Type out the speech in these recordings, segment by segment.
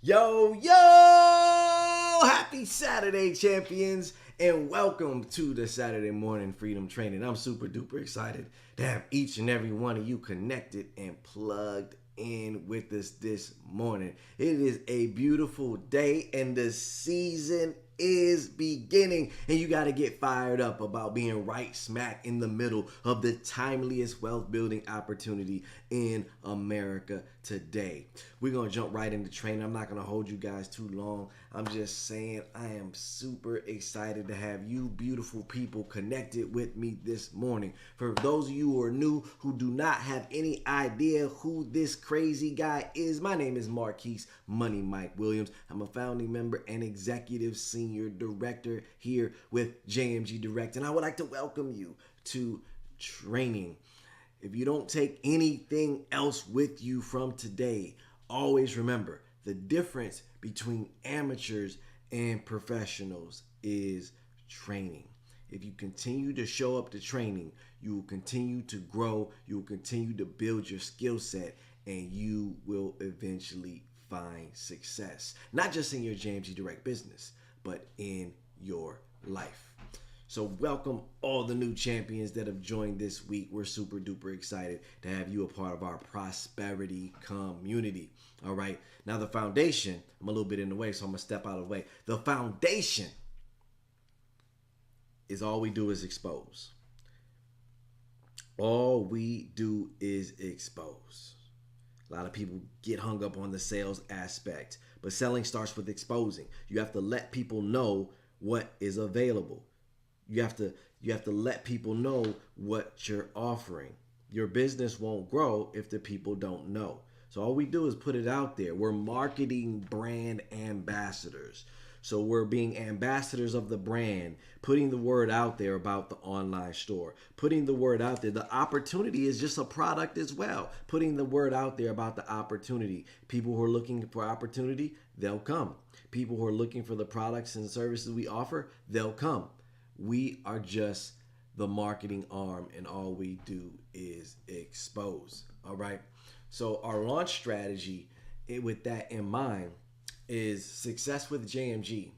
Yo, yo! Happy Saturday, champions, and welcome to the Saturday Morning Freedom Training. I'm super duper excited to have each and every one of you connected and plugged in with us this morning. It is a beautiful day, and the season is beginning, and you got to get fired up about being right smack in the middle of the timeliest wealth building opportunity in America today. We're going to jump right into training. I'm not going to hold you guys too long. I'm just saying I am super excited to have you beautiful people connected with me this morning. For those of you who are new, who do not have any idea who this crazy guy is, my name is Marquise Money Mike Williams. I'm a founding member and executive senior director here with JMG Direct, and I would like to welcome you to training. If you don't take anything else with you from today, always remember the difference between amateurs and professionals is training. If you continue to show up to training, you will continue to grow, you will continue to build your skill set, and you will eventually find success. Not just in your JMG Direct business, but in your life. So welcome all the new champions that have joined this week. We're super duper excited to have you a part of our prosperity community. All right. Now the foundation, I'm a little bit in the way, so I'm going to step out of the way. The foundation is all we do is expose. All we do is expose. A lot of people get hung up on the sales aspect, but selling starts with exposing. You have to let people know what is available. You have to let people know what you're offering. Your business won't grow if the people don't know. So all we do is put it out there. We're marketing brand ambassadors. So we're being ambassadors of the brand, putting the word out there about the online store, putting the word out there. The opportunity is just a product as well. Putting the word out there about the opportunity. People who are looking for opportunity, they'll come. People who are looking for the products and services we offer, they'll come. We are just the marketing arm, and all we do is expose. All right. So our launch strategy with that in mind is success with JMG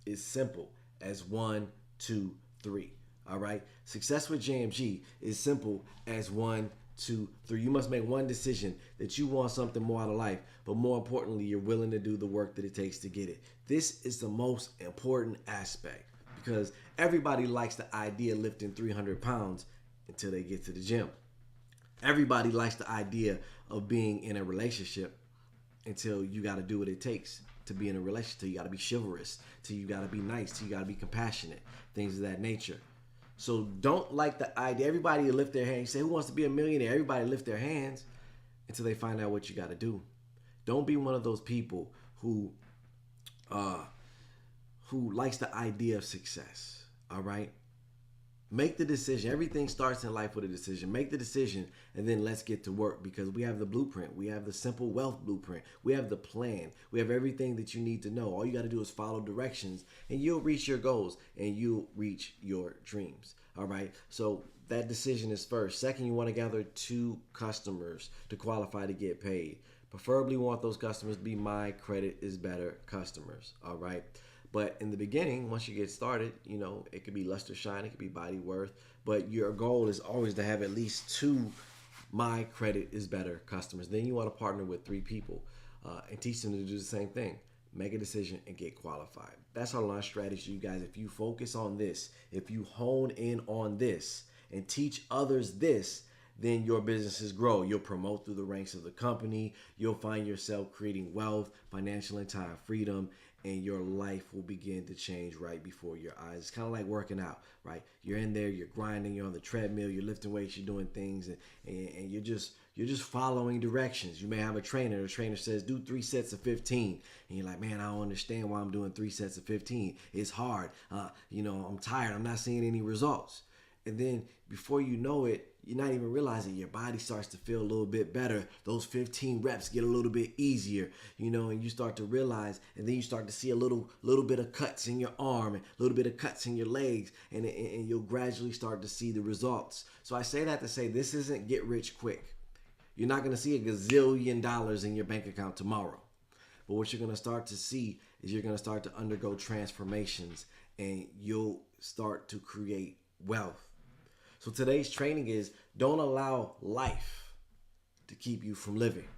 is simple as 1, 2, 3. All right. Success with JMG is simple as 1, 2, 3. You must make one decision that you want something more out of life, but more importantly, you're willing to do the work that it takes to get it. This is the most important aspect, because everybody likes the idea of lifting 300 pounds until they get to the gym. Everybody likes the idea of being in a relationship until you got to do what it takes to be in a relationship. Till you got to be chivalrous, till you got to be nice, till you got to be compassionate, things of that nature. So don't like the idea. Everybody lift their hands. You say, who wants to be a millionaire? Everybody lift their hands until they find out what you got to do. Don't be one of those people who likes the idea of success. All right. Make the decision. Everything starts in life with a decision. Make the decision, and then let's get to work, because we have the blueprint. We have the simple wealth blueprint. We have the plan. We have everything that you need to know. All you got to do is follow directions, and you'll reach your goals, and you'll reach your dreams. All right. So that decision is first. Second, you want to gather 2 customers to qualify to get paid. Preferably want those customers to be My Credit is Better customers. All right. But in the beginning, once you get started, it could be Luster Shine, it could be Body Worth, but your goal is always to have at least 2 My Credit is Better customers. Then you want to partner with 3 people and teach them to do the same thing. Make a decision and get qualified. That's our launch strategy, you guys. If you focus on this, if you hone in on this and teach others this, then your businesses grow. You'll promote through the ranks of the company. You'll find yourself creating wealth, financial and time freedom, and your life will begin to change right before your eyes. It's kind of like working out, right? You're in there, you're grinding, you're on the treadmill, you're lifting weights, you're doing things, and you're just following directions. You may have a trainer. The trainer says, do 3 sets of 15. And you're like, man, I don't understand why I'm doing 3 sets of 15. It's hard. I'm tired. I'm not seeing any results. And then before you know it, you're not even realizing your body starts to feel a little bit better. Those 15 reps get a little bit easier, and you start to realize, and then you start to see a little bit of cuts in your arm and a little bit of cuts in your legs, and you'll gradually start to see the results. So I say that to say this isn't get rich quick. You're not going to see $1 gazillion in your bank account tomorrow. But what you're going to start to see is you're going to start to undergo transformations, and you'll start to create wealth. So today's training is, don't allow life to keep you from living,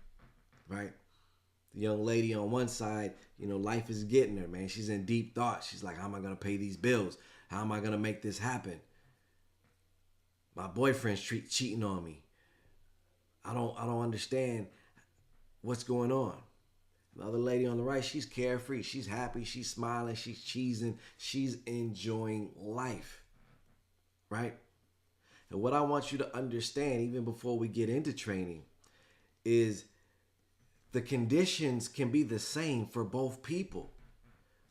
right? The young lady on one side, life is getting her, man. She's in deep thought. She's like, how am I going to pay these bills? How am I going to make this happen? My boyfriend's cheating on me. I don't understand what's going on. The other lady on the right, she's carefree. She's happy. She's smiling. She's cheesing. She's enjoying life, right? And what I want you to understand, even before we get into training, is the conditions can be the same for both people,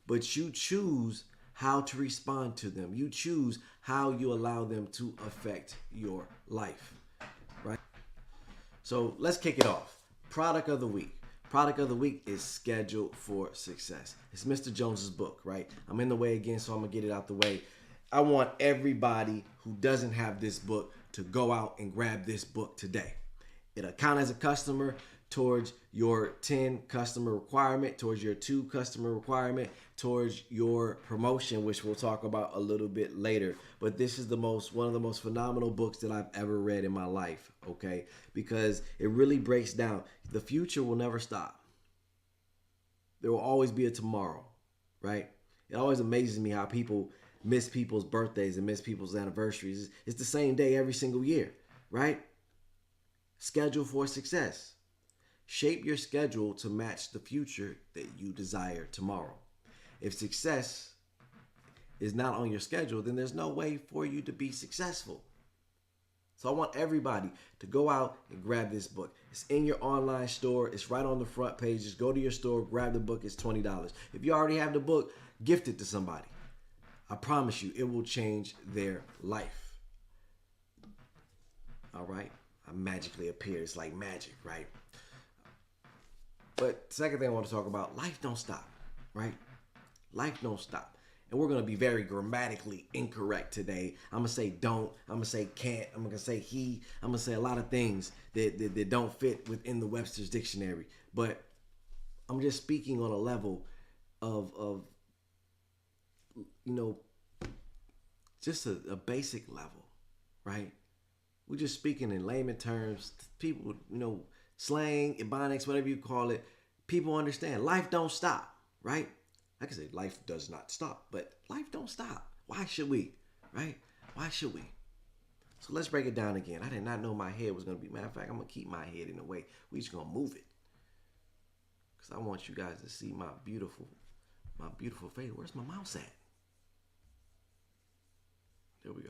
but you choose how to respond to them. You choose how you allow them to affect your life, right? So let's kick it off. Product of the week. Product of the week is Schedule for Success. It's Mr. Jones's book, right? I'm in the way again, so I'm going to get it out the way. I want everybody who doesn't have this book to go out and grab this book today. It'll count as a customer towards your 10 customer requirement, towards your 2 customer requirement, towards your promotion, which we'll talk about a little bit later. But this is one of the most phenomenal books that I've ever read in my life, okay? Because it really breaks down. The future will never stop. There will always be a tomorrow, right? It always amazes me how people miss people's birthdays and miss people's anniversaries. It's the same day every single year, right? Schedule for Success. Shape your schedule to match the future that you desire tomorrow. If success is not on your schedule, then there's no way for you to be successful. So I want everybody to go out and grab this book. It's in your online store. It's right on the front page. Just go to your store, grab the book. It's $20. If you already have the book, gift it to somebody. I promise you, it will change their life. All right? I magically appear. It's like magic, right? But second thing I want to talk about, life don't stop, right? Life don't stop. And we're going to be very grammatically incorrect today. I'm going to say don't. I'm going to say can't. I'm going to say he. I'm going to say a lot of things that don't fit within the Webster's Dictionary. But I'm just speaking on a level of just a basic level, right? We're just speaking in layman terms. People, slang, ebonics, whatever you call it, people understand. Life don't stop, right? I can say life does not stop, but life don't stop. Why should we, right? Why should we? So let's break it down again. I did not know my head was going to be. Matter of fact, I'm going to keep my head in a way. We just going to move it. Because I want you guys to see my beautiful face. Where's my mouse at? There we go.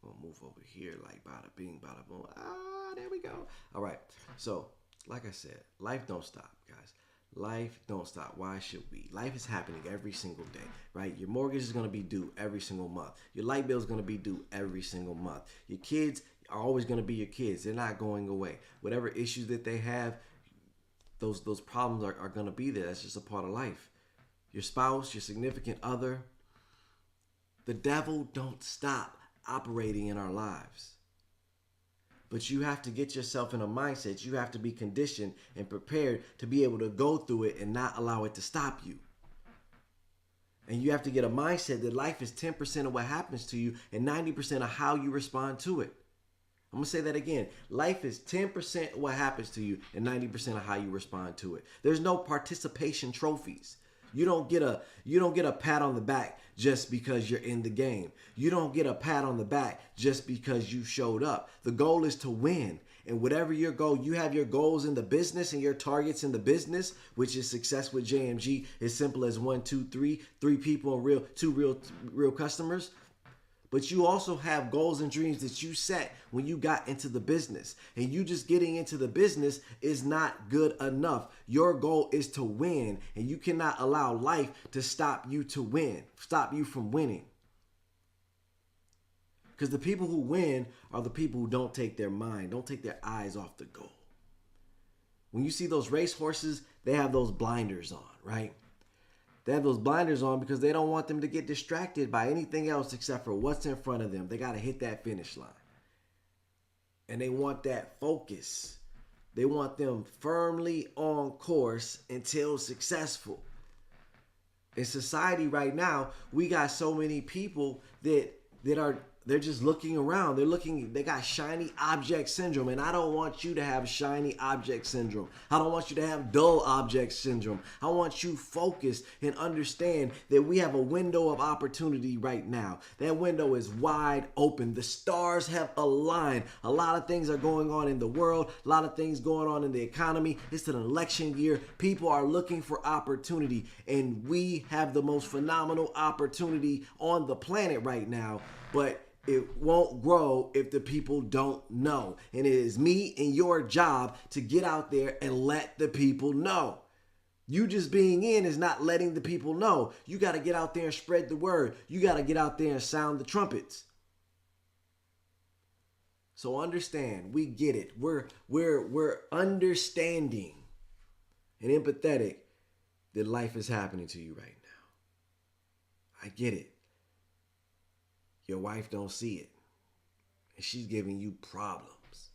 We'll move over here like bada bing, bada boom. There we go. All right. So, like I said, life don't stop, guys. Life don't stop. Why should we? Life is happening every single day, right? Your mortgage is going to be due every single month. Your light bill is going to be due every single month. Your kids are always going to be your kids. They're not going away. Whatever issues that they have, those problems are going to be there. That's just a part of life. Your spouse, your significant other, the devil don't stop operating in our lives. But you have to get yourself in a mindset. You have to be conditioned and prepared to be able to go through it and not allow it to stop you. And you have to get a mindset that life is 10% of what happens to you and 90% of how you respond to it. I'm going to say that again. Life is 10% of what happens to you and 90% of how you respond to it. There's no participation trophies. You don't get a pat on the back just because you're in the game. You don't get a pat on the back just because you showed up. The goal is to win. And whatever your goal, you have your goals in the business and your targets in the business, which is success with JMG, as simple as 1, 2, 3, 3 people and two real customers. But you also have goals and dreams that you set when you got into the business. And you just getting into the business is not good enough. Your goal is to win. And you cannot allow life to stop you from winning. Because the people who win are the people who don't take their eyes off the goal. When you see those race horses, they have those blinders on, right? They have those blinders on because they don't want them to get distracted by anything else except for what's in front of them. They got to hit that finish line. And they want that focus. They want them firmly on course until successful. In society right now, we got so many people they're just looking around. They got shiny object syndrome. And I don't want you to have shiny object syndrome. I don't want you to have dull object syndrome. I want you focused and understand that we have a window of opportunity right now. That window is wide open. The stars have aligned. A lot of things are going on in the world. A lot of things going on in the economy. It's an election year. People are looking for opportunity. And we have the most phenomenal opportunity on the planet right now. But it won't grow if the people don't know. And it is me and your job to get out there and let the people know. You just being in is not letting the people know. You got to get out there and spread the word. You got to get out there and sound the trumpets. So understand, we get it. We're understanding and empathetic that life is happening to you right now. I get it. Your wife don't see it. And she's giving you problems.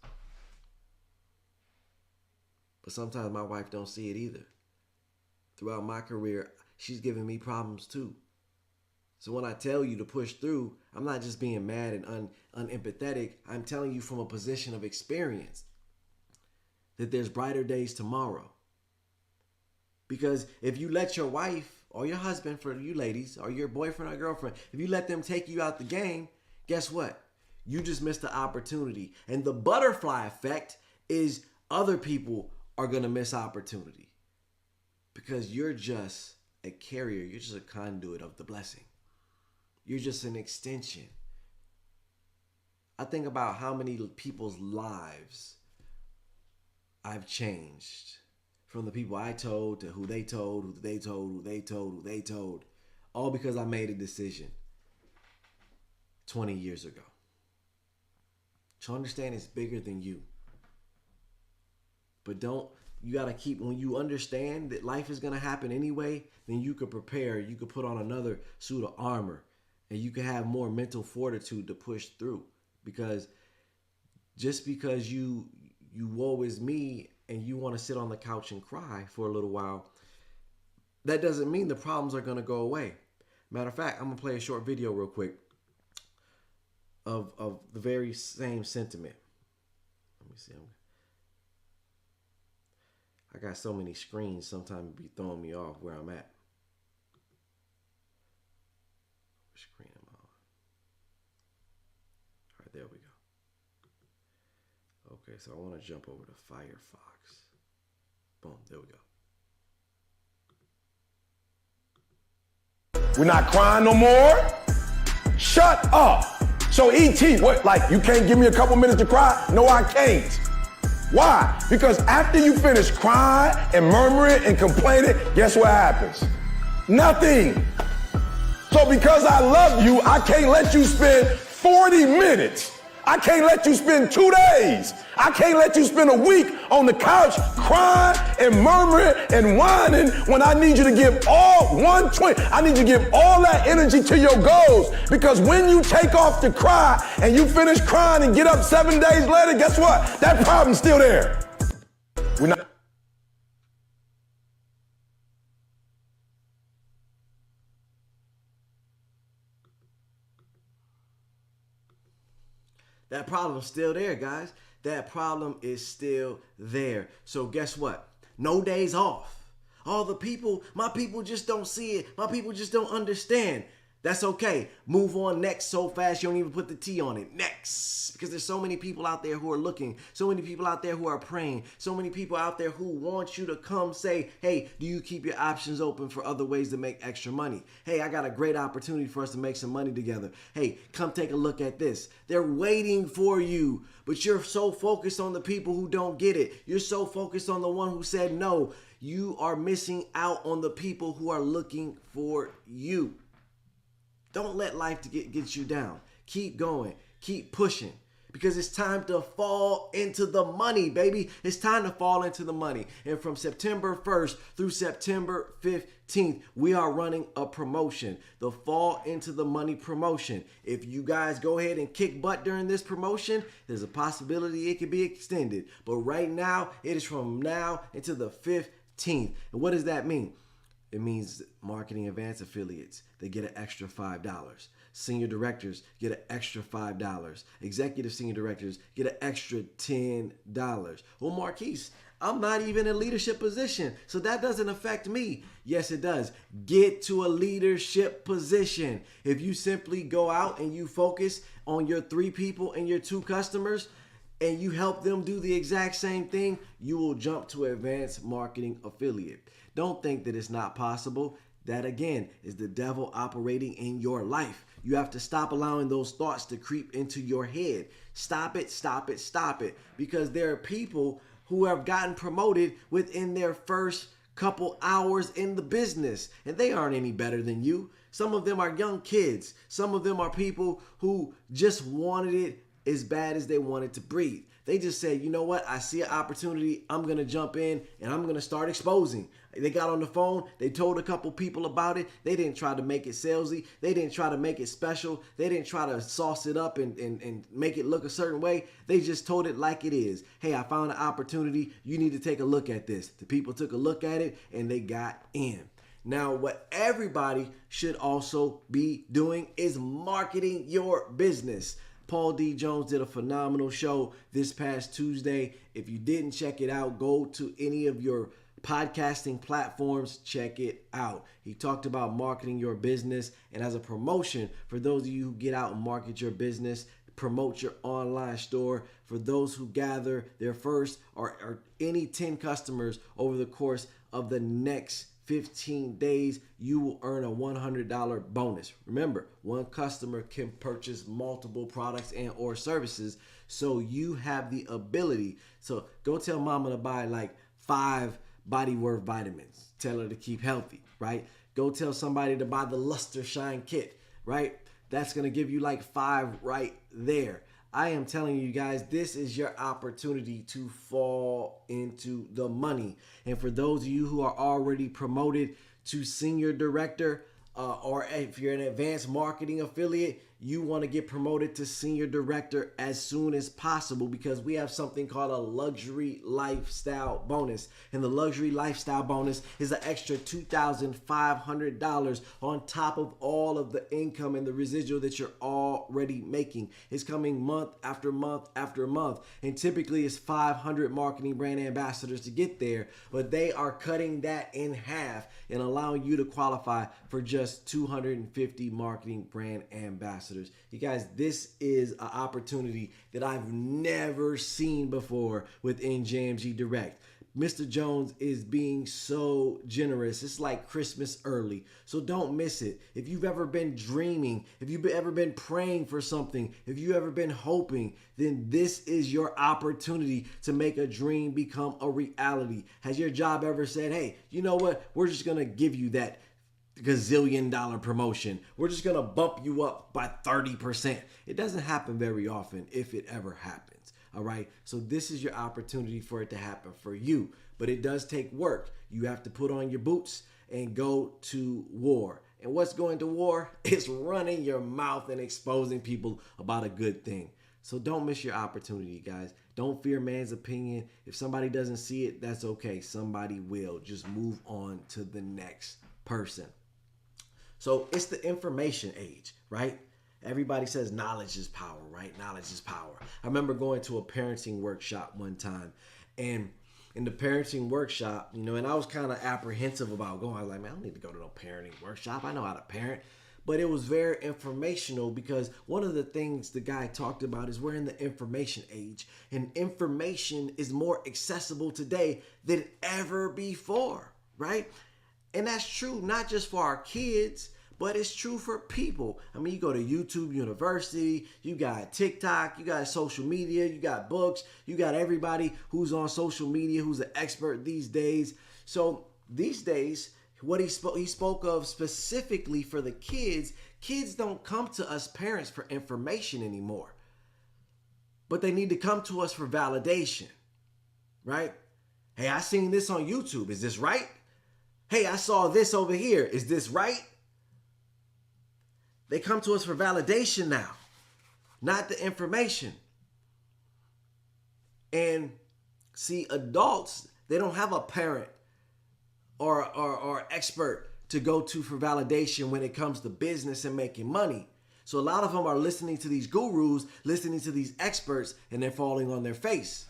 But sometimes my wife don't see it either. Throughout my career, she's giving me problems too. So when I tell you to push through, I'm not just being mad and unempathetic. I'm telling you from a position of experience that there's brighter days tomorrow. Because if you let your wife or your husband, for you ladies, or your boyfriend or girlfriend, if you let them take you out the game, guess what? You just missed the opportunity. And the butterfly effect is other people are going to miss opportunity. Because you're just a carrier. You're just a conduit of the blessing. You're just an extension. I think about how many people's lives I've changed. From the people I told to who they told, who they told, who they told, who they told. All because I made a decision 20 years ago. To understand it's bigger than you. But you got to keep, when you understand that life is going to happen anyway, then you could prepare. You could put on another suit of armor. And you can have more mental fortitude to push through. Because just because you woe is me and you want to sit on the couch and cry for a little while, that doesn't mean the problems are going to go away. Matter of fact, I'm going to play a short video real quick of the very same sentiment. Let me see. I got so many screens, sometimes it be throwing me off where I'm at. Which screen am I on? All right, there we go. Okay, so I want to jump over to Firefox. Boom, there we go. We're not crying no more? Shut up. So E.T., what, like, you can't give me a couple minutes to cry? No, I can't. Why? Because after you finish crying and murmuring and complaining, guess what happens? Nothing. So because I love you, I can't let you spend 40 minutes. I can't let you spend 2 days. I can't let you spend a week on the couch crying and murmuring and whining when I need you to give all 120. I need you to give all that energy to your goals, because when you take off to cry and you finish crying and get up 7 days later, guess what? That problem's still there. We're not. That problem's still there, guys. That problem is still there. So guess what? No days off. All the people, my people just don't see it. My people just don't understand. That's okay. Move on next so fast you don't even put the T on it. Next. Because there's so many people out there who are looking. So many people out there who are praying. So many people out there who want you to come say, hey, do you keep your options open for other ways to make extra money? Hey, I got a great opportunity for us to make some money together. Hey, come take a look at this. They're waiting for you. But you're so focused on the people who don't get it. You're so focused on the one who said no. You are missing out on the people who are looking for you. Don't let life get you down. Keep going. Keep pushing. because it's time to fall into the money, baby. It's time to fall into the money. And from September 1st through September 15th, we are running a promotion, the Fall Into the Money promotion. If you guys go ahead and kick butt during this promotion, there's a possibility it could be extended. But right now, it is from now until the 15th. And what does that mean? It means marketing advance affiliates, they get an extra $5. Senior directors get an extra $5. Executive senior directors get an extra $10. Well, Marquise, I'm not even in a leadership position, so that doesn't affect me. Yes, it does. Get to a leadership position. If you simply go out and you focus on your 3 people and your 2 customers, and you help them do the exact same thing, you will jump to advanced marketing affiliate. Don't think that it's not possible. That, again, is the devil operating in your life. You have to stop allowing those thoughts to creep into your head. Stop it, stop it, stop it. Because there are people who have gotten promoted within their first couple hours in the business, and they aren't any better than you. Some of them are young kids. Some of them are people who just wanted it as bad as they wanted to breathe. They just said, you know what? I see an opportunity. I'm going to jump in and I'm going to start exposing. They got on the phone. They told a couple people about it. They didn't try to make it salesy. They didn't try to make it special. They didn't try to sauce it up and make it look a certain way. They just told it like it is. Hey, I found an opportunity. You need to take a look at this. The people took a look at it and they got in. Now, what everybody should also be doing is marketing your business. Paul D. Jones did a phenomenal show this past Tuesday. If you didn't check it out, go to any of your podcasting platforms, check it out. He talked about marketing your business, and as a promotion for those of you who get out and market your business, promote your online store. For those who gather their first or any 10 customers over the course of the next 15 days, you will earn a $100 bonus. Remember, one customer can purchase multiple products and or services, so you have the ability. So go tell mama to buy like 5 Body Worth vitamins. Tell her to keep healthy, right? Go tell somebody to buy the Luster Shine Kit, right? That's going to give you like 5 right there. I am telling you guys, this is your opportunity to fall into the money. And for those of you who are already promoted to senior director, or if you're an advanced marketing affiliate, you want to get promoted to senior director as soon as possible, because we have something called a luxury lifestyle bonus. And the luxury lifestyle bonus is an extra $2,500 on top of all of the income and the residual that you're already making. It's coming month after month after month. And typically it's 500 marketing brand ambassadors to get there, but they are cutting that in half and allowing you to qualify for just 250 marketing brand ambassadors. You guys, this is an opportunity that I've never seen before within JMG Direct. Mr. Jones is being so generous. It's like Christmas early, so don't miss it. If you've ever been dreaming, if you've ever been praying for something, if you've ever been hoping, then this is your opportunity to make a dream become a reality. Has your job ever said, hey, you know what? We're just going to give you that gazillion-dollar promotion. We're just going to bump you up by 30%. It doesn't happen very often, if it ever happens. All right. So this is your opportunity for it to happen for you, but it does take work. You have to put on your boots and go to war. And what's going to war? It's running your mouth and exposing people about a good thing. So don't miss your opportunity, guys. Don't fear man's opinion. If somebody doesn't see it, that's okay. Somebody will. Just move on to the next person. So it's the information age, right? Everybody says knowledge is power, right? Knowledge is power. I remember going to a parenting workshop one time, and in the parenting workshop, and I was kind of apprehensive about going. I was like, man, I don't need to go to no parenting workshop. I know how to parent. But it was very informational, because one of the things the guy talked about is we're in the information age, and information is more accessible today than ever before, right? And that's true not just for our kids, but it's true for people. I mean, you go to YouTube University, you got TikTok, you got social media, you got books, you got everybody who's on social media who's an expert these days. So these days, what he spoke of specifically for the kids don't come to us parents for information anymore. But they need to come to us for validation, right? Hey, I seen this on YouTube. Is this right? Hey, I saw this over here. Is this right? They come to us for validation now, not the information. And see, adults, they don't have a parent or expert to go to for validation when it comes to business and making money. So a lot of them are listening to these gurus, listening to these experts, and they're falling on their face.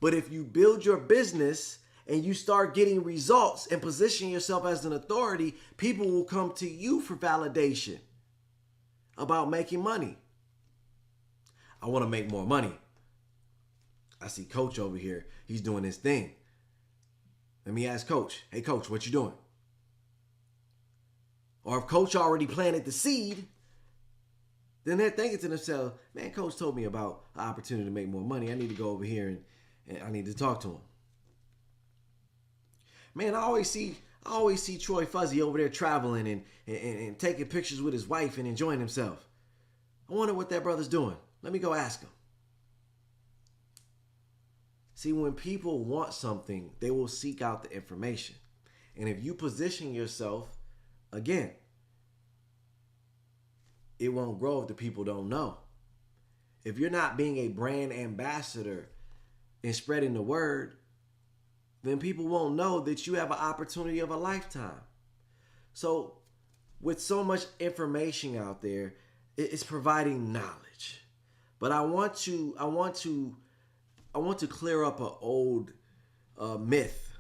But if you build your business and you start getting results and position yourself as an authority, people will come to you for validation about making money. I want to make more money. I see Coach over here. He's doing his thing. Let me ask Coach, hey Coach, what you doing? Or if Coach already planted the seed, then they're thinking to themselves, man, Coach told me about an opportunity to make more money. I need to go over here and I need to talk to him. Man, I always see Troy Fuzzy over there traveling and taking pictures with his wife and enjoying himself. I wonder what that brother's doing. Let me go ask him. See, when people want something, they will seek out the information. And if you position yourself, again, it won't grow if the people don't know. If you're not being a brand ambassador and spreading the word, then people won't know that you have an opportunity of a lifetime. So with so much information out there, it's providing knowledge. But I want to clear up an old myth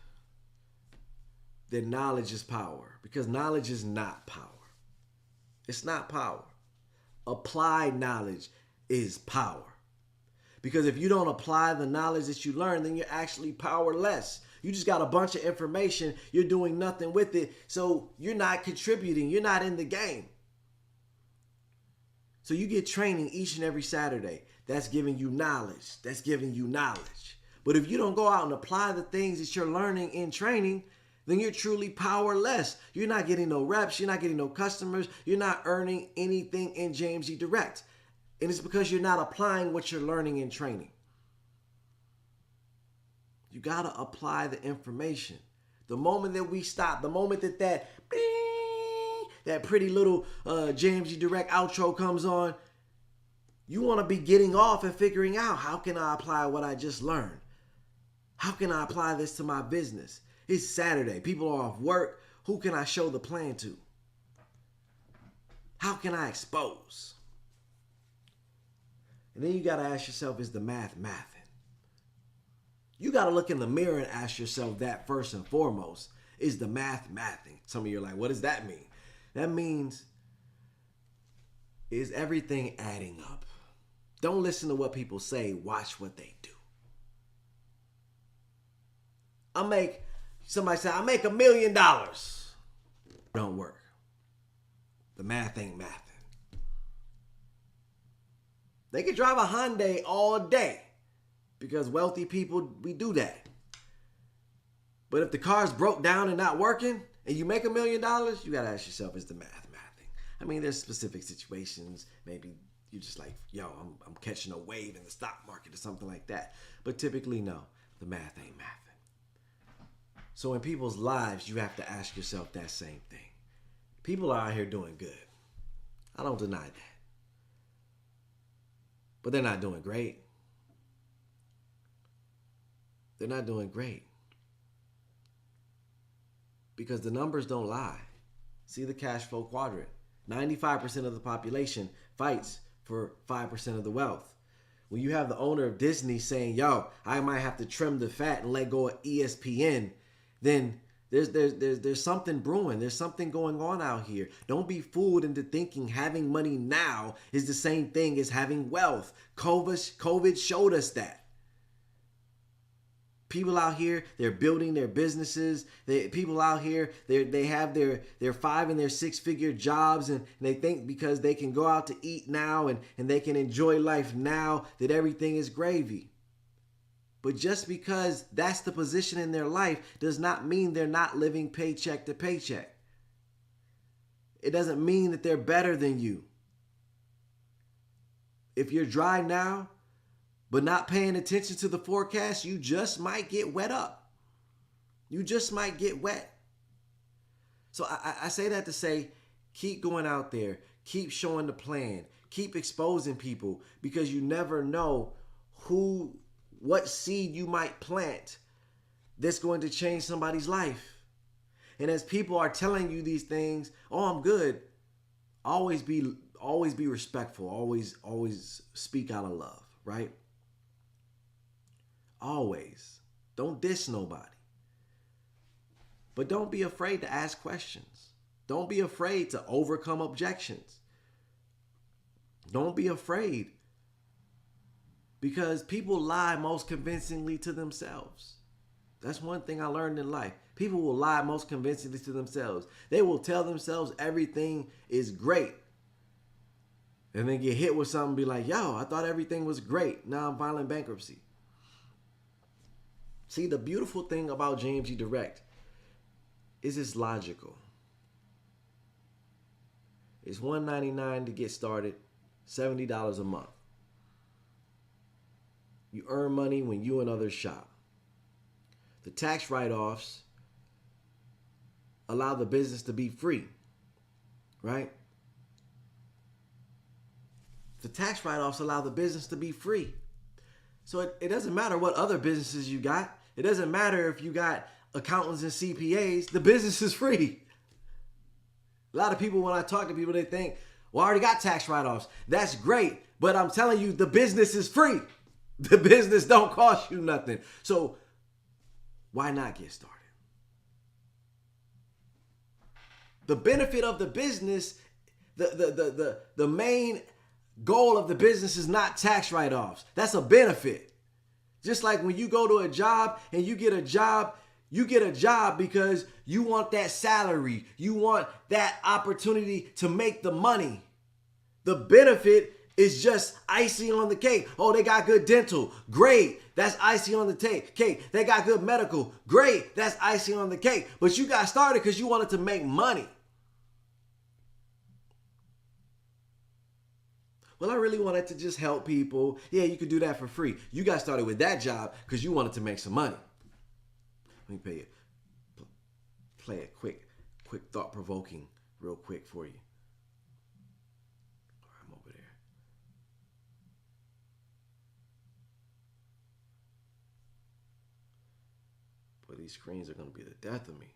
that knowledge is power, because knowledge is not power. It's not power. Applied knowledge is power. Because if you don't apply the knowledge that you learn, then you're actually powerless. You just got a bunch of information. You're doing nothing with it. So you're not contributing. You're not in the game. So you get training each and every Saturday. That's giving you knowledge. That's giving you knowledge. But if you don't go out and apply the things that you're learning in training, then you're truly powerless. You're not getting no reps. You're not getting no customers. You're not earning anything in James E Direct. And it's because you're not applying what you're learning in training. You got to apply the information. The moment that we stop, the moment that pretty little James E Direct outro comes on, you want to be getting off and figuring out, how can I apply what I just learned? How can I apply this to my business? It's Saturday. People are off work. Who can I show the plan to? How can I expose? And then you got to ask yourself, is the mathing? You got to look in the mirror and ask yourself that first and foremost. Is the mathing? Some of you are like, what does that mean? That means, is everything adding up? Don't listen to what people say. Watch what they do. Somebody say, I make $1 million. Don't work. The math ain't mathing. They can drive a Hyundai all day because wealthy people, we do that. But if the car's broke down and not working and you make $1 million, you got to ask yourself, is the mathing? I mean, there's specific situations. Maybe you're just like, yo, I'm catching a wave in the stock market or something like that. But typically, no, the math ain't mathing. So in people's lives, you have to ask yourself that same thing. People are out here doing good. I don't deny that. But they're not doing great. They're not doing great. Because the numbers don't lie. See the cash flow quadrant. 95% of the population fights for 5% of the wealth. When you have the owner of Disney saying, yo, I might have to trim the fat and let go of ESPN, then there's something brewing. There's something going on out here. Don't be fooled into thinking having money now is the same thing as having wealth. COVID showed us that. People out here, they're building their businesses. People out here, they have their 5 and their 6 figure jobs, and they think because they can go out to eat now and they can enjoy life now that everything is gravy. But just because that's the position in their life does not mean they're not living paycheck to paycheck. It doesn't mean that they're better than you. If you're dry now, but not paying attention to the forecast, you just might get wet up. You just might get wet. So I say that to say, keep going out there, keep showing the plan, keep exposing people, because you never know what seed you might plant that's going to change somebody's life. And as people are telling you these things, oh, I'm good, always be respectful, always speak out of love, right? Always. Don't diss nobody. But don't be afraid to ask questions. Don't be afraid to overcome objections. Don't be afraid, because people lie most convincingly to themselves. That's one thing I learned in life. People will lie most convincingly to themselves. They will tell themselves everything is great, and then get hit with something and be like, yo, I thought everything was great. Now I'm filing bankruptcy. See, the beautiful thing about JMG Direct is it's logical. It's $199 to get started, $70 a month. You earn money when you and others shop. The tax write-offs allow the business to be free, right? The tax write-offs allow the business to be free. So it doesn't matter what other businesses you got. It doesn't matter if you got accountants and CPAs. The business is free. A lot of people, when I talk to people, they think, well, I already got tax write-offs. That's great. But I'm telling you, the business is free. The business don't cost you nothing. So why not get started? The benefit of the business, the main goal of the business is not tax write-offs. That's a benefit. Just like when you go to a job and you get a job because you want that salary. You want that opportunity to make the money. The benefit is just icing on the cake. Oh, they got good dental. Great. That's icing on the cake. They got good medical. Great. That's icing on the cake. But you got started because you wanted to make money. Well, I really wanted to just help people. Yeah, you could do that for free. You got started with that job because you wanted to make some money. Let me play it quick thought-provoking real quick for you. All right, I'm over there. But these screens are going to be the death of me.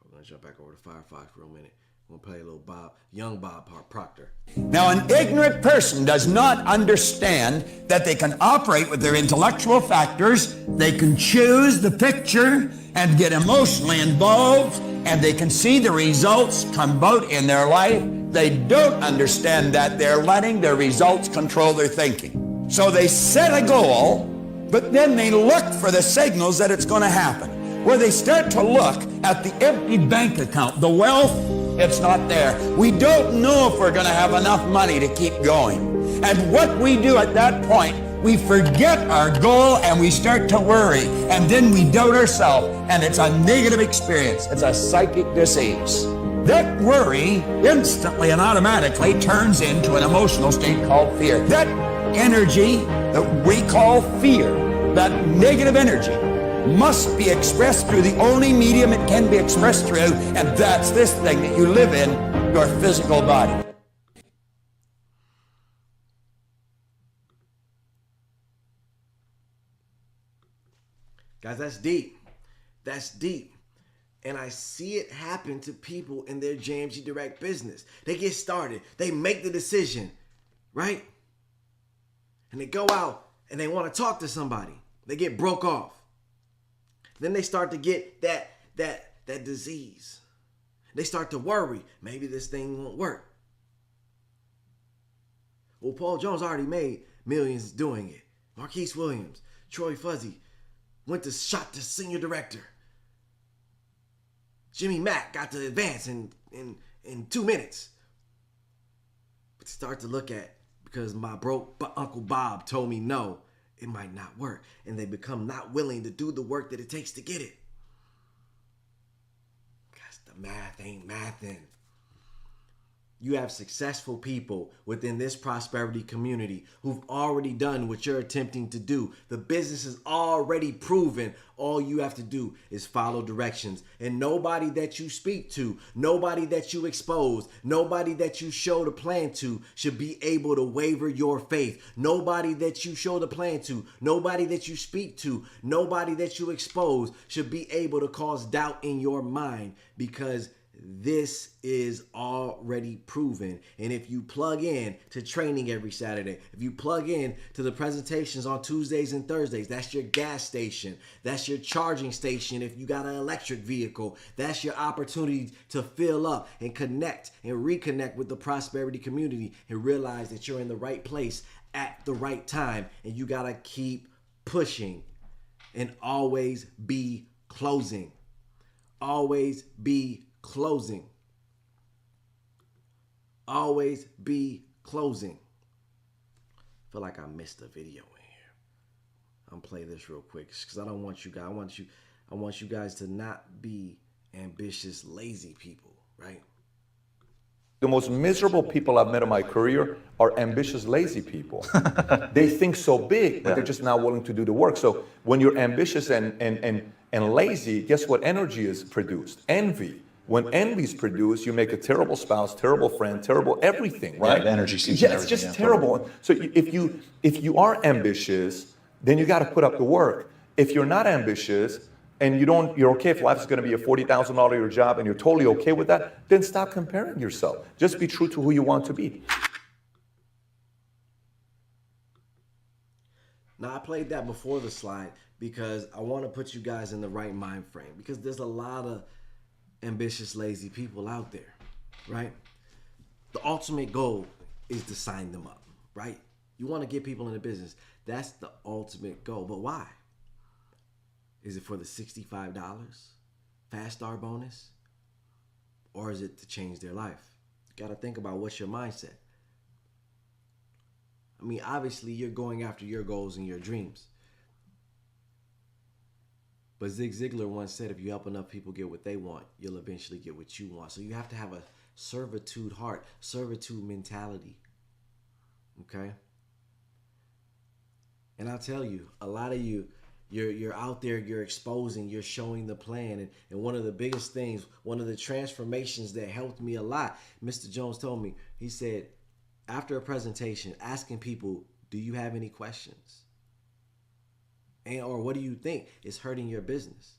We're going to jump back over to Firefox for a minute. I'm going to play a little young Bob Proctor. Now, an ignorant person does not understand that they can operate with their intellectual factors, they can choose the picture and get emotionally involved, and they can see the results come about in their life. They don't understand that they're letting their results control their thinking. So they set a goal, but then they look for the signals that it's going to happen. Where they start to look at the empty bank account, the wealth, it's not there. We don't know if we're going to have enough money to keep going. And what we do at that point, we forget our goal and we start to worry. And then we doubt ourselves, and it's a negative experience. It's a psychic disease. That worry instantly and automatically turns into an emotional state called fear. That energy that we call fear, that negative energy, must be expressed through the only medium it can be expressed through, and that's this thing that you live in, your physical body. Guys, that's deep. That's deep. And I see it happen to people in their JMG Direct business. They get started. They make the decision, right? And they go out and they want to talk to somebody. They get broke off. Then they start to get that disease. They start to worry. Maybe this thing won't work. Well, Paul Jones already made millions doing it. Marquise Williams, Troy Fuzzy shot to senior director. Jimmy Mack got to advance in 2 minutes. But start to look at, because my broke Uncle Bob told me no, it might not work. And they become not willing to do the work that it takes to get it. Because the math ain't mathing. You have successful people within this prosperity community who've already done what you're attempting to do. The business is already proven. All you have to do is follow directions. And nobody that you speak to, nobody that you expose, nobody that you show the plan to should be able to waver your faith. Nobody that you show the plan to, nobody that you speak to, nobody that you expose should be able to cause doubt in your mind, because this is already proven. And if you plug in to training every Saturday, if you plug in to the presentations on Tuesdays and Thursdays, that's your gas station. That's your charging station. If you got an electric vehicle, that's your opportunity to fill up and connect and reconnect with the prosperity community and realize that you're in the right place at the right time. And you got to keep pushing and always be closing. Always be closing. Always be closing. I feel like I missed a video in here. I'm gonna play this real quick because I don't want you guys. I want you guys to not be ambitious, lazy people, right? The most miserable people I've met in my career are ambitious, lazy people. They think so big, but they're just not willing to do the work. So when you're ambitious and lazy, guess what energy is produced? Envy. When envy is produced, you make a terrible spouse, terrible friend, terrible everything, right? Yeah, the energy seeps Yeah, in it's just everything, terrible. So if you are ambitious, then you got to put up the work. If you're not ambitious and you're okay if life is going to be a $40,000 a year job and you're totally okay with that, then stop comparing yourself. Just be true to who you want to be. Now, I played that before the slide because I want to put you guys in the right mind frame, because there's a lot of ambitious, lazy people out there, right? The ultimate goal is to sign them up, right? You want to get people in the business. That's the ultimate goal. But why? Is it for the $65 fast start bonus? Or is it to change their life? You got to think about what's your mindset. I mean, obviously, you're going after your goals and your dreams. But Zig Ziglar once said, if you help enough people get what they want, you'll eventually get what you want. So you have to have a servitude heart, servitude mentality. Okay? And I'll tell you, a lot of you, you're out there, you're exposing, you're showing the plan. And one of the biggest things, one of the transformations that helped me a lot, Mr. Jones told me, he said, after a presentation, asking people, do you have any questions? Or what do you think is hurting your business?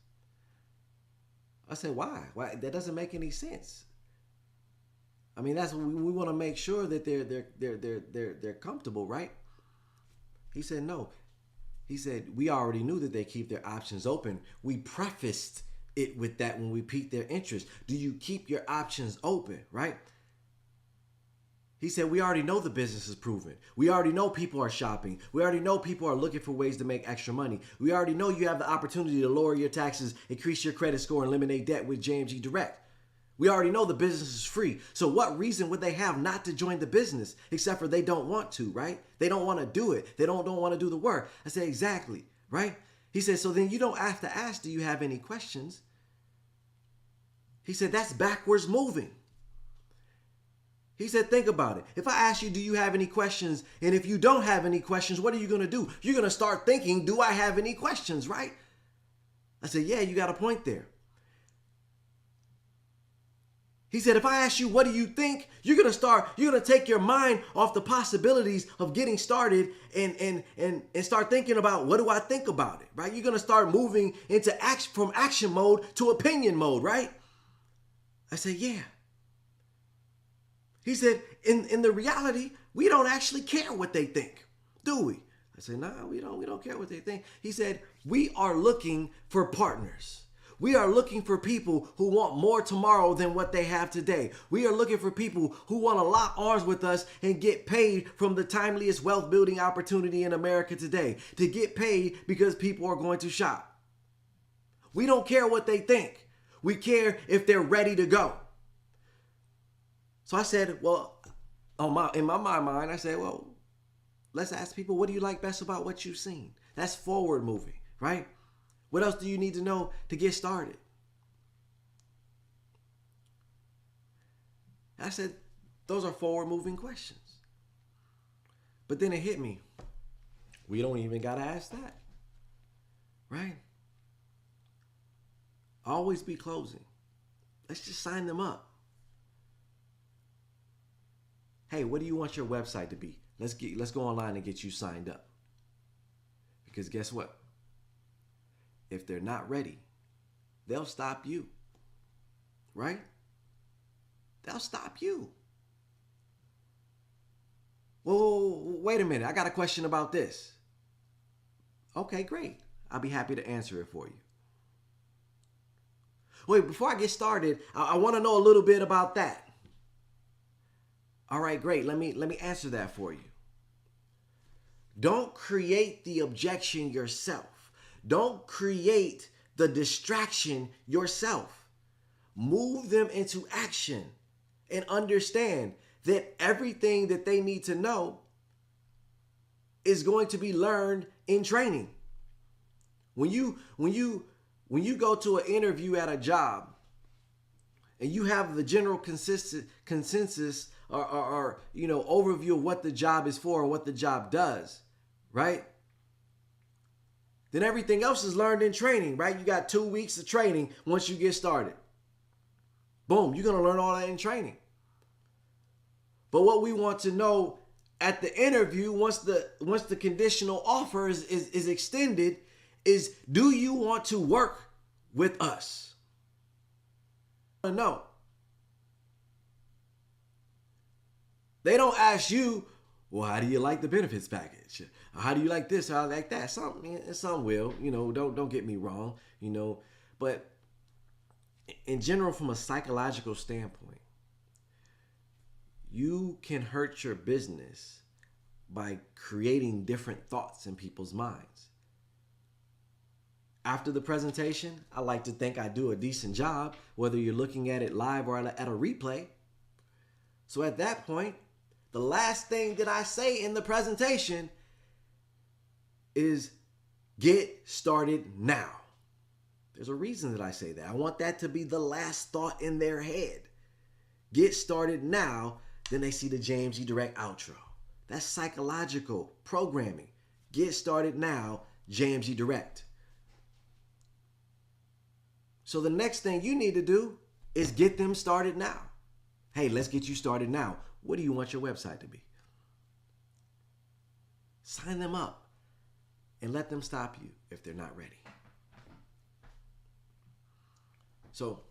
I said, why? That doesn't make any sense. I mean, that's what we want to make sure that they're comfortable, right? He said, no. He said, we already knew that they keep their options open. We prefaced it with that when we piqued their interest. Do you keep your options open, right? He said, we already know the business is proven. We already know people are shopping. We already know people are looking for ways to make extra money. We already know you have the opportunity to lower your taxes, increase your credit score, and eliminate debt with JMG Direct. We already know the business is free. So what reason would they have not to join the business, except for they don't want to, right? They don't want to do it. They don't want to do the work. I said, exactly, right? He said, so then you don't have to ask, do you have any questions? He said, that's backwards moving. He said, think about it. If I ask you, do you have any questions? And if you don't have any questions, what are you going to do? You're going to start thinking, do I have any questions, right? I said, yeah, you got a point there. He said, if I ask you, what do you think? You're going to take your mind off the possibilities of getting started and start thinking about, what do I think about it, right? You're going to start moving into from action mode to opinion mode, right? I said, yeah. He said, in the reality, we don't actually care what they think, do we? I said, no, we don't care what they think. He said, we are looking for partners. We are looking for people who want more tomorrow than what they have today. We are looking for people who want to lock arms with us and get paid from the timeliest wealth building opportunity in America today. To get paid because people are going to shop. We don't care what they think. We care if they're ready to go. So I said, well, in my mind, I said, well, let's ask people, what do you like best about what you've seen? That's forward moving, right? What else do you need to know to get started? I said, Those are forward-moving questions. But then it hit me. We don't even got to ask that. Right? Always be closing. Let's just sign them up. Hey, what do you want your website to be? Let's go online and get you signed up. Because guess what? If they're not ready, they'll stop you. Right? They'll stop you. Whoa, wait a minute. I got a question about this. Okay, great. I'll be happy to answer it for you. Wait, before I get started, I want to know a little bit about that. All right, great. Let me answer that for you. Don't create the objection yourself. Don't create the distraction yourself. Move them into action and understand that everything that they need to know is going to be learned in training. When you go to an interview at a job and you have the general consensus or overview of what the job is for or what the job does, right? Then everything else is learned in training, right? You got 2 weeks of training once you get started. Boom, you're going to learn all that in training. But what we want to know at the interview, once the conditional offer is extended, is do you want to work with us? No. They don't ask you, well, how do you like the benefits package? How do you like this? How do you like that? Some will, don't get me wrong, but in general, from a psychological standpoint, you can hurt your business by creating different thoughts in people's minds. After the presentation, I like to think I do a decent job, whether you're looking at it live or at a replay. So at that point, the last thing that I say in the presentation is get started now. There's a reason that I say that. I want that to be the last thought in their head. Get started now. Then they see the James E. Direct outro. That's psychological programming. Get started now, James E. Direct. So the next thing you need to do is get them started now. Hey, let's get you started now. What do you want your website to be? Sign them up and let them stop you if they're not ready. So,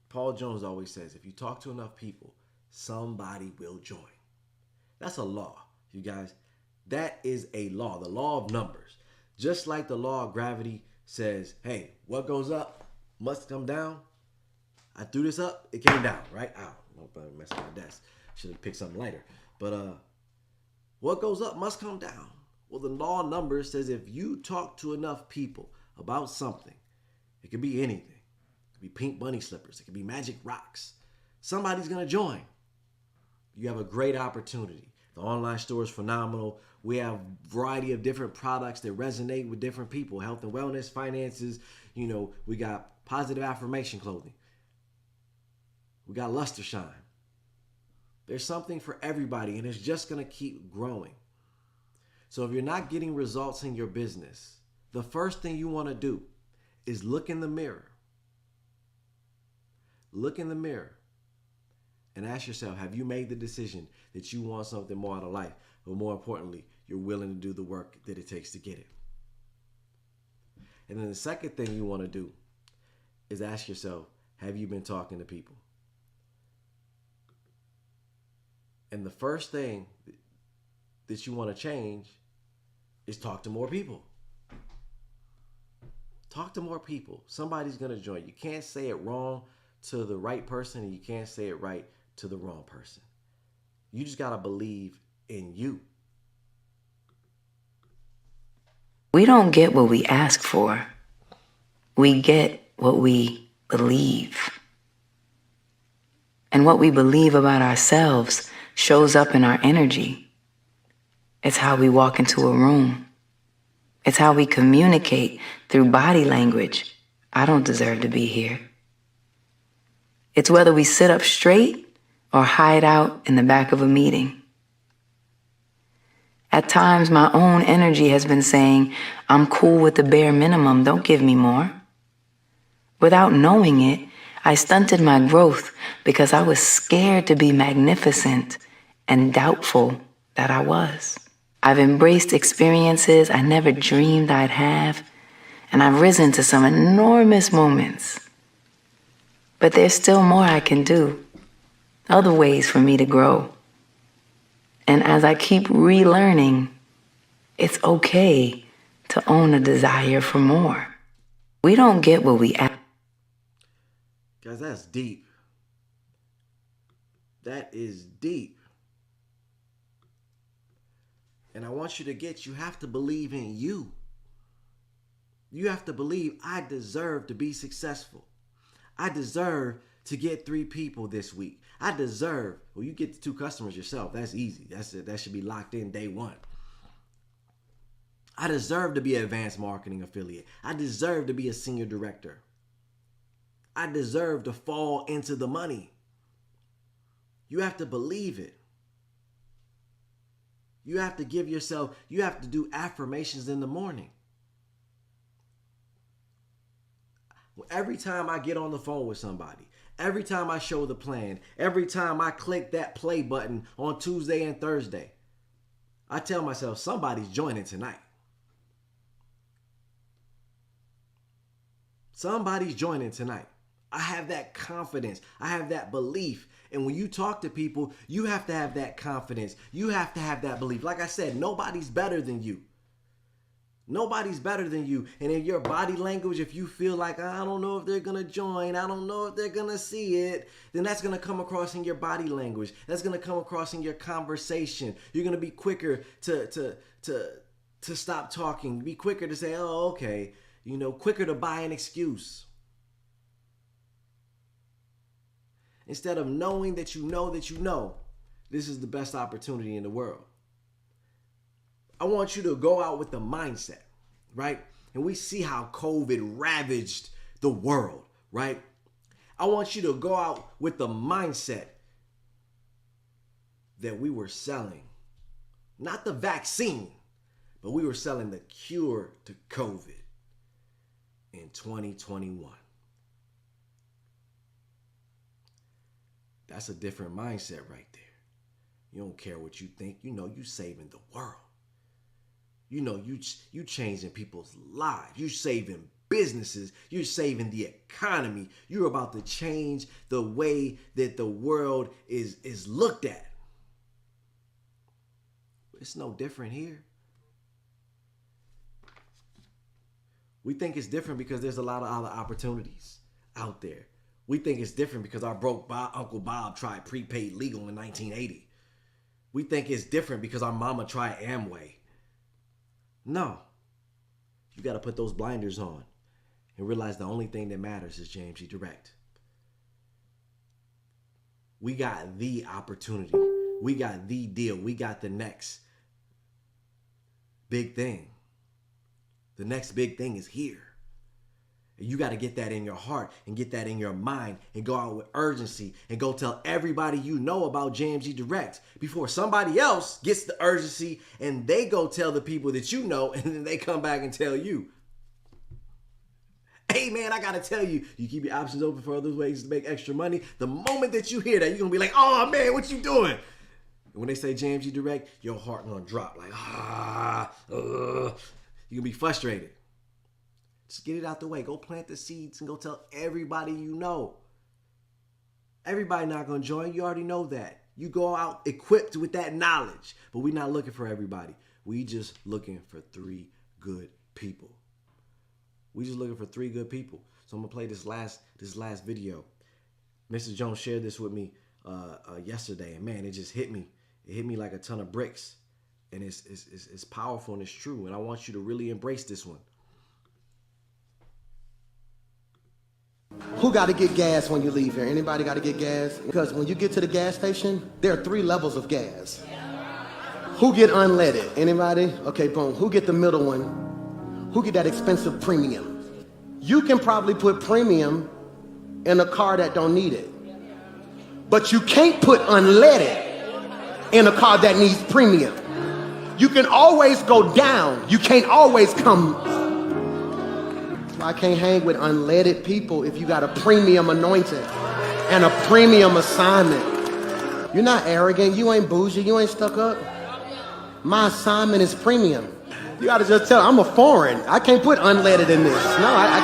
Paul Jones always says, if you talk to enough people, somebody will join. That's a law, you guys. That is a law, the law of numbers. Just like the law of gravity says, hey, what goes up must come down. I threw this up, it came down, right? Ow, I'm messing with my desk. Should have picked something lighter. But what goes up must come down. Well, the law of numbers says if you talk to enough people about something, it could be anything. It could be pink bunny slippers. It could be magic rocks. Somebody's going to join. You have a great opportunity. The online store is phenomenal. We have a variety of different products that resonate with different people. Health and wellness, finances. We got positive affirmation clothing. We got Luster Shine. There's something for everybody, and it's just going to keep growing. So if you're not getting results in your business, the first thing you want to do is look in the mirror. Look in the mirror and ask yourself, have you made the decision that you want something more out of life? But more importantly, you're willing to do the work that it takes to get it. And then the second thing you want to do is ask yourself, have you been talking to people? And the first thing that you want to change is talk to more people. Talk to more people. Somebody's going to join. You can't say it wrong to the right person, and you can't say it right to the wrong person. You just got to believe in you. We don't get what we ask for. We get what we believe. And what we believe about ourselves shows up in our energy. It's how we walk into a room. It's how we communicate through body language. I don't deserve to be here. It's whether we sit up straight or hide out in the back of a meeting. At times, my own energy has been saying, I'm cool with the bare minimum, don't give me more. Without knowing it, I stunted my growth because I was scared to be magnificent and doubtful that I was. I've embraced experiences I never dreamed I'd have, and I've risen to some enormous moments. But there's still more I can do, other ways for me to grow. And as I keep relearning, it's okay to own a desire for more. We don't get what we ask. Guys, that's deep. That is deep. And I want you to get, you have to believe in you. You have to believe I deserve to be successful. I deserve to get 3 people this week. I deserve, well, you get the 2 customers yourself. That's easy. That should be locked in day 1. I deserve to be an advanced marketing affiliate. I deserve to be a senior director. I deserve to fall into the money. You have to believe it. You have to give yourself, you have to do affirmations in the morning. Every time I get on the phone with somebody, every time I show the plan, every time I click that play button on Tuesday and Thursday, I tell myself somebody's joining tonight. Somebody's joining tonight. I have that confidence. I have that belief. And when you talk to people, you have to have that confidence. You have to have that belief. Like I said, nobody's better than you. Nobody's better than you. And in your body language, if you feel like, I don't know if they're going to join, I don't know if they're going to see it, then that's going to come across in your body language. That's going to come across in your conversation. You're going to be quicker to stop talking. Be quicker to say, oh, okay. Quicker to buy an excuse. Instead of knowing that you know, this is the best opportunity in the world. I want you to go out with the mindset, right? And we see how COVID ravaged the world, right? I want you to go out with the mindset that we were selling, not the vaccine, but we were selling the cure to COVID in 2021. That's a different mindset right there. You don't care what you think. You saving the world. You changing people's lives. You saving businesses. You're saving the economy. You're about to change the way that the world is looked at. It's no different here. We think it's different because there's a lot of other opportunities out there. We think it's different because our broke Uncle Bob tried prepaid legal in 1980. We think it's different because our mama tried Amway. No. You got to put those blinders on and realize the only thing that matters is James G. Direct. We got the opportunity. We got the deal. We got the next big thing. The next big thing is here. And you got to get that in your heart and get that in your mind and go out with urgency and go tell everybody you know about James G. Direct before somebody else gets the urgency and they go tell the people that you know and then they come back and tell you. Hey man, I got to tell you, you keep your options open for other ways to make extra money. The moment that you hear that, you're going to be like, oh man, what you doing? And when they say James G. Direct, your heart going to drop like, you're going to be frustrated. Just get it out the way. Go plant the seeds and go tell everybody you know. Everybody not going to join. You already know that. You go out equipped with that knowledge. But we're not looking for everybody. We just looking for 3 good people. We just looking for 3 good people. So I'm going to play this last video. Mr. Jones shared this with me yesterday. And man, it just hit me. It hit me like a ton of bricks. And it's powerful and it's true. And I want you to really embrace this one. Who got to get gas when you leave here? Anybody got to get gas? Because when you get to the gas station, there are 3 levels of gas. Who get unleaded? Anybody? Okay, boom. Who get the middle one? Who get that expensive premium? You can probably put premium in a car that don't need it. But you can't put unleaded in a car that needs premium. You can always go down. You can't always come up. I can't hang with unleaded people if you got a premium anointing and a premium assignment. You're not arrogant. You ain't bougie. You ain't stuck up. My assignment is premium. You gotta just tell, I'm a foreign. I can't put unleaded in this. No, I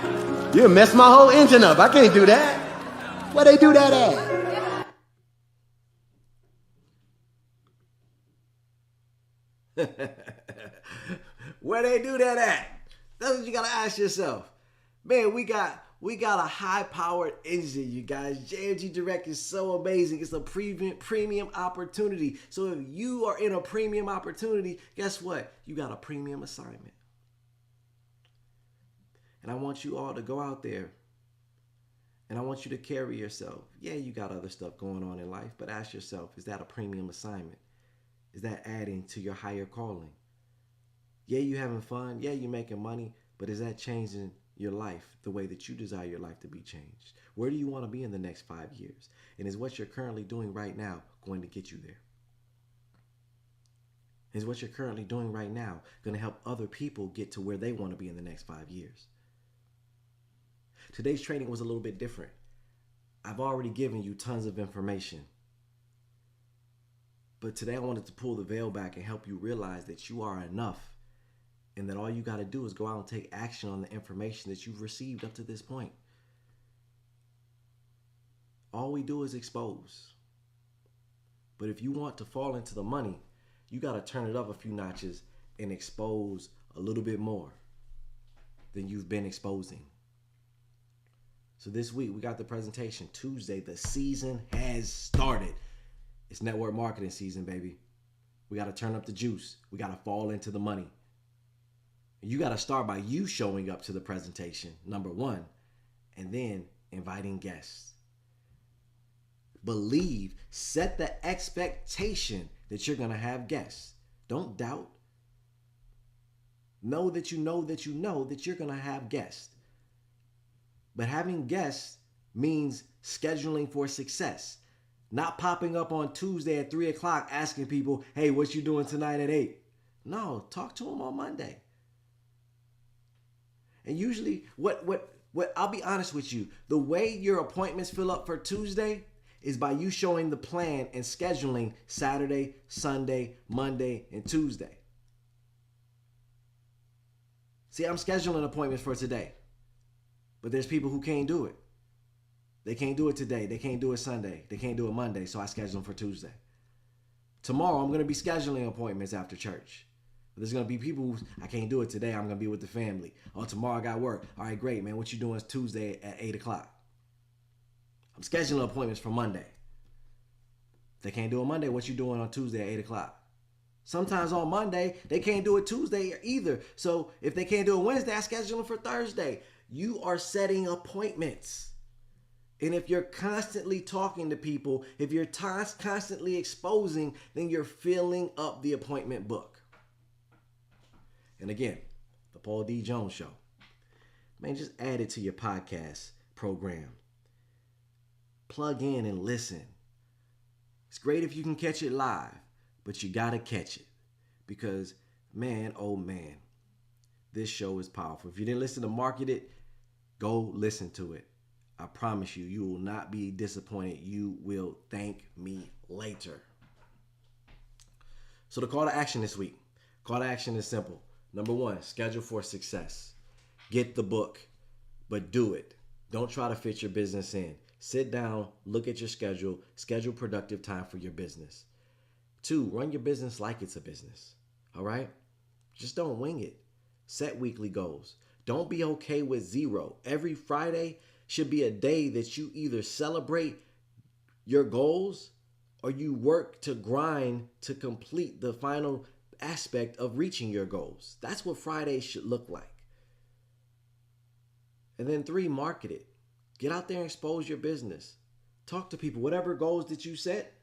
can't. You mess my whole engine up. I can't do that. Where they do that at? Where they do that at? That's what you gotta ask yourself. Man, we got a high-powered engine, you guys. JMG Direct is so amazing. It's a premium opportunity. So if you are in a premium opportunity, guess what? You got a premium assignment. And I want you all to go out there and I want you to carry yourself. Yeah, you got other stuff going on in life, but ask yourself, is that a premium assignment? Is that adding to your higher calling? Yeah, you having fun. Yeah, you making money, but is that changing your life the way that you desire your life to be changed? Where do you want to be in the next 5 years? And is what you're currently doing right now going to get you there? Is what you're currently doing right now going to help other people get to where they want to be in the next 5 years? Today's training was a little bit different. I've already given you tons of information. But today I wanted to pull the veil back and help you realize that you are enough. And that all you got to do is go out and take action on the information that you've received up to this point. All we do is expose. But if you want to fall into the money, you got to turn it up a few notches and expose a little bit more than you've been exposing. So this week we got the presentation. Tuesday, the season has started. It's network marketing season, baby. We got to turn up the juice. We got to fall into the money. You got to start by you showing up to the presentation, number one, and then inviting guests. Believe, set the expectation that you're going to have guests. Don't doubt. Know that you know that you know that you're going to have guests. But having guests means scheduling for success. Not popping up on Tuesday at 3 o'clock asking people, hey, what you doing tonight at 8? No, talk to them on Monday. And usually, what I'll be honest with you, the way your appointments fill up for Tuesday is by you showing the plan and scheduling Saturday, Sunday, Monday, and Tuesday. See, I'm scheduling appointments for today, but there's people who can't do it. They can't do it today. They can't do it Sunday. They can't do it Monday, so I schedule them for Tuesday. Tomorrow, I'm going to be scheduling appointments after church. There's going to be people who, I can't do it today. I'm going to be with the family. Oh, tomorrow I got work. All right, great, man. What you doing Tuesday at 8 o'clock? I'm scheduling appointments for Monday. If they can't do it Monday, what you doing on Tuesday at 8 o'clock? Sometimes on Monday, they can't do it Tuesday either. So if they can't do it Wednesday, I schedule them for Thursday. You are setting appointments. And if you're constantly talking to people, if you're constantly exposing, then you're filling up the appointment book. And again, the Paul D. Jones Show. Man, just add it to your podcast program. Plug in and listen. It's great if you can catch it live, but you got to catch it. Because, man, oh man, this show is powerful. If you didn't listen to Market It, go listen to it. I promise you, you will not be disappointed. You will thank me later. So the call to action this week. Call to action is simple. Number one, schedule for success. Get the book, but do it. Don't try to fit your business in. Sit down, look at your schedule, schedule productive time for your business. 2, run your business like it's a business. All right? Just don't wing it. Set weekly goals. Don't be okay with 0. Every Friday should be a day that you either celebrate your goals or you work to grind to complete the final aspect of reaching your goals. That's what Friday should look like. And then 3, market it. Get out there and expose your business. Talk to people. Whatever goals that you set,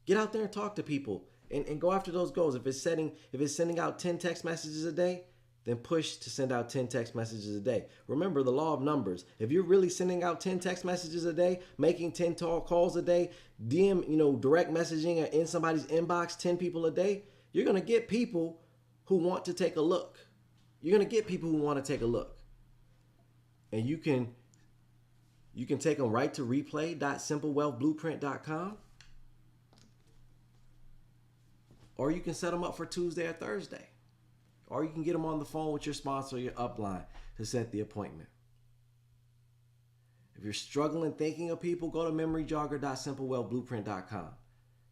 get out there and talk to people and go after those goals. If it's sending out 10 text messages a day, then push to send out 10 text messages a day. Remember the law of numbers. If you're really sending out 10 text messages a day, making 10 calls a day, DM, direct messaging in somebody's inbox 10 people a day, you're going to get people who want to take a look. You're going to get people who want to take a look. And you can take them right to replay.simplewealthblueprint.com, or you can set them up for Tuesday or Thursday. Or you can get them on the phone with your sponsor or your upline to set the appointment. If you're struggling thinking of people, go to memoryjogger.simplewealthblueprint.com.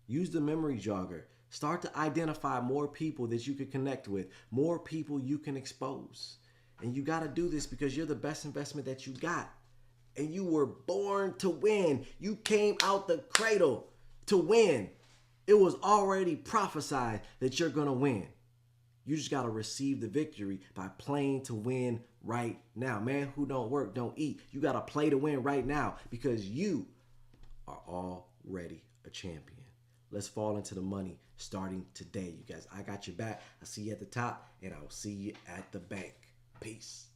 Use the memory jogger. Start to identify more people that you can connect with, more people you can expose. And you got to do this because you're the best investment that you got. And you were born to win. You came out the cradle to win. It was already prophesied that you're going to win. You just got to receive the victory by playing to win right now. Man who don't work, don't eat. You got to play to win right now because you are already a champion. Let's fall into the money starting today, you guys. I got your back. I'll see you at the top, and I'll see you at the bank. Peace.